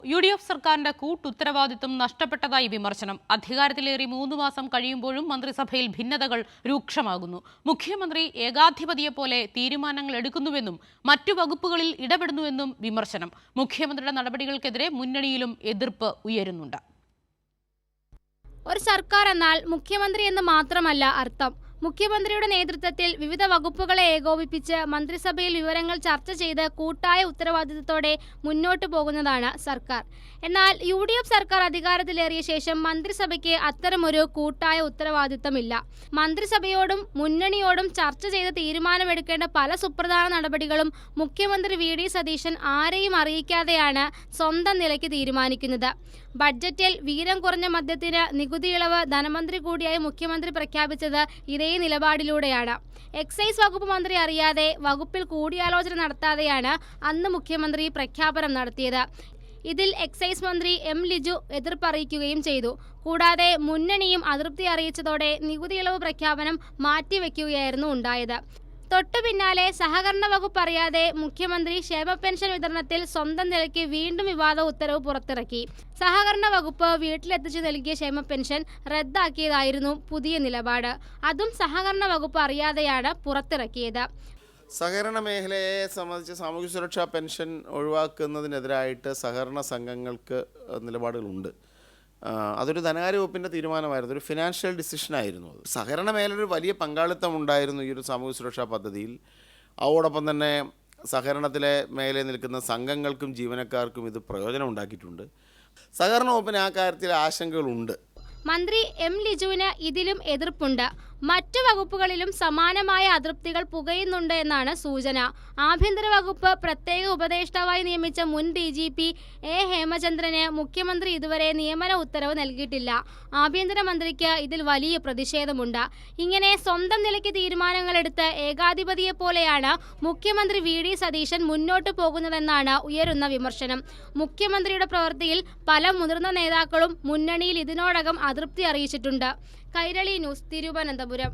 UDF സർക്കാരിന്റെ കൂട്ടുത്തരവാദിത്വം നഷ്ടപ്പെട്ടതായി വിമർശനം. അധികാരത്തിലേറി 3 മാസം കഴിയുമ്പോഴും മന്ത്രിസഭയിൽ ഭിന്നതകൾ രൂക്ഷമാകുന്നു. മുഖ്യമന്ത്രി ഏകാധിപതിയെപ്പോലെ തീരുമാനങ്ങൾ എടുക്കുന്നുവെന്നും മറ്റു വകുപ്പുകളിൽ ഇടപെടുന്നുവെന്നും വിമർശനം. മുഖ്യമന്ത്രിയുടെ നടപടികൾക്കെതിരെ മുന്നണിയിലും എതിർപ്പ് ഉയരുന്നുണ്ട്. ഒരു സർക്കാർ എന്നാൽ മുഖ്യമന്ത്രി എന്ന് മാത്രമല്ല അർത്ഥം. മുഖ്യമന്ത്രിയുടെ നേതൃത്വത്തിൽ വിവിധ വകുപ്പുകളെ ഏകോപിപ്പിച്ച് മന്ത്രിസഭയിൽ വിവരങ്ങൾ ചർച്ച ചെയ്ത് കൂട്ടായ ഉത്തരവാദിത്തത്തോടെ മുന്നോട്ടു പോകുന്നതാണ് സർക്കാർ. എന്നാൽ UDF സർക്കാർ അധികാരത്തിലേറിയ ശേഷം മന്ത്രിസഭയ്ക്ക് അത്തരമൊരു കൂട്ടായ ഉത്തരവാദിത്തമില്ല. മന്ത്രിസഭയോടും മുന്നണിയോടും ചർച്ച ചെയ്ത് തീരുമാനമെടുക്കേണ്ട പല സുപ്രധാന നടപടികളും മുഖ്യമന്ത്രി VD സതീശൻ ആരെയും അറിയിക്കാതെയാണ് സ്വന്തം നിലയ്ക്ക് തീരുമാനിക്കുന്നത്. ബഡ്ജറ്റിൽ വീര്യം കുറഞ്ഞ മദ്യത്തിന് നികുതി ഇളവ് ധനമന്ത്രി കൂടിയായ മുഖ്യമന്ത്രി പ്രഖ്യാപിച്ചത് ഇതേ നിലപാടിലൂടെയാണ്. എക്സൈസ് വകുപ്പ് മന്ത്രി അറിയാതെ വകുപ്പിൽ കൂടിയാലോചന നടത്താതെയാണ് അന്ന് മുഖ്യമന്ത്രി പ്രഖ്യാപനം നടത്തിയത്. ഇതിൽ എക്സൈസ് മന്ത്രി M. ലിജു എതിർപ്പറിയിക്കുകയും ചെയ്തു. കൂടാതെ മുന്നണിയും അതൃപ്തി അറിയിച്ചതോടെ നികുതി ഇളവ് പ്രഖ്യാപനം മാറ്റിവെക്കുകയായിരുന്നു ഉണ്ടായത്. തൊട്ടു പിന്നാലെ സഹകരണ വകുപ്പ് അറിയാതെ മുഖ്യമന്ത്രി ക്ഷേമ പെൻഷൻ വിതരണത്തിൽ സ്വന്തം നിലയ്ക്ക് വീണ്ടും വിവാദ ഉത്തരവ് പുറത്തിറക്കി. സഹകരണ വകുപ്പ് വീട്ടിലെത്തിച്ചു നൽകിയ ക്ഷേമ പെൻഷൻ റദ്ദാക്കിയതായിരുന്നു പുതിയ നിലപാട്. അതും സഹകരണ വകുപ്പ് അറിയാതെയാണ് പുറത്തിറക്കിയത്. സഹകരണ മേഖലയെ സംബന്ധിച്ച് സാമൂഹ്യ സുരക്ഷാ പെൻഷൻ ഒഴിവാക്കുന്നതിനെതിരായിട്ട് സഹകരണ സംഘങ്ങൾക്ക് നിലപാടുകളുണ്ട്. അതൊരു ധനകാര്യ വകുപ്പിൻ്റെ തീരുമാനമായിരുന്നു, ഒരു ഫിനാൻഷ്യൽ ഡിസിഷനായിരുന്നു. അത് സഹകരണ മേഖലയിൽ വലിയ പങ്കാളിത്തം ഉണ്ടായിരുന്നു ഈ ഒരു സാമൂഹ്യ സുരക്ഷാ പദ്ധതിയിൽ. അതോടൊപ്പം തന്നെ സഹകരണത്തിലെ മേഖലയിൽ നിൽക്കുന്ന സംഘങ്ങൾക്കും ജീവനക്കാർക്കും ഇത് പ്രയോജനം ഉണ്ടാക്കിയിട്ടുണ്ട്. സഹകരണ വകുപ്പിന് ആ കാര്യത്തിൽ ആശങ്കകളുണ്ട്. മന്ത്രി M. ലിജുവിന് ഇതിലും എതിർപ്പുണ്ട്. മറ്റു വകുപ്പുകളിലും സമാനമായ അതൃപ്തികൾ പുകയുന്നുണ്ട് എന്നാണ് സൂചന. ആഭ്യന്തര വകുപ്പ് പ്രത്യേക ഉപദേഷ്ടാവായി നിയമിച്ച മുൻ DGP A. ഹേമചന്ദ്രന് മുഖ്യമന്ത്രി ഇതുവരെ നിയമന ഉത്തരവ് നൽകിയിട്ടില്ല. ആഭ്യന്തരമന്ത്രിക്ക് ഇതിൽ വലിയ പ്രതിഷേധമുണ്ട്. ഇങ്ങനെ സ്വന്തം നിലയ്ക്ക് തീരുമാനങ്ങളെടുത്ത് ഏകാധിപതിയെപ്പോലെയാണ് മുഖ്യമന്ത്രി VD സതീശൻ മുന്നോട്ടു പോകുന്നതെന്നാണ് ഉയരുന്ന വിമർശനം. മുഖ്യമന്ത്രിയുടെ പ്രവൃത്തിയിൽ പല മുതിർന്ന നേതാക്കളും മുന്നണിയിൽ ഇതിനോടകം അതൃപ്തി അറിയിച്ചിട്ടുണ്ട്. കൈരളി ന്യൂസ്, തിരുവനന്തപുരം.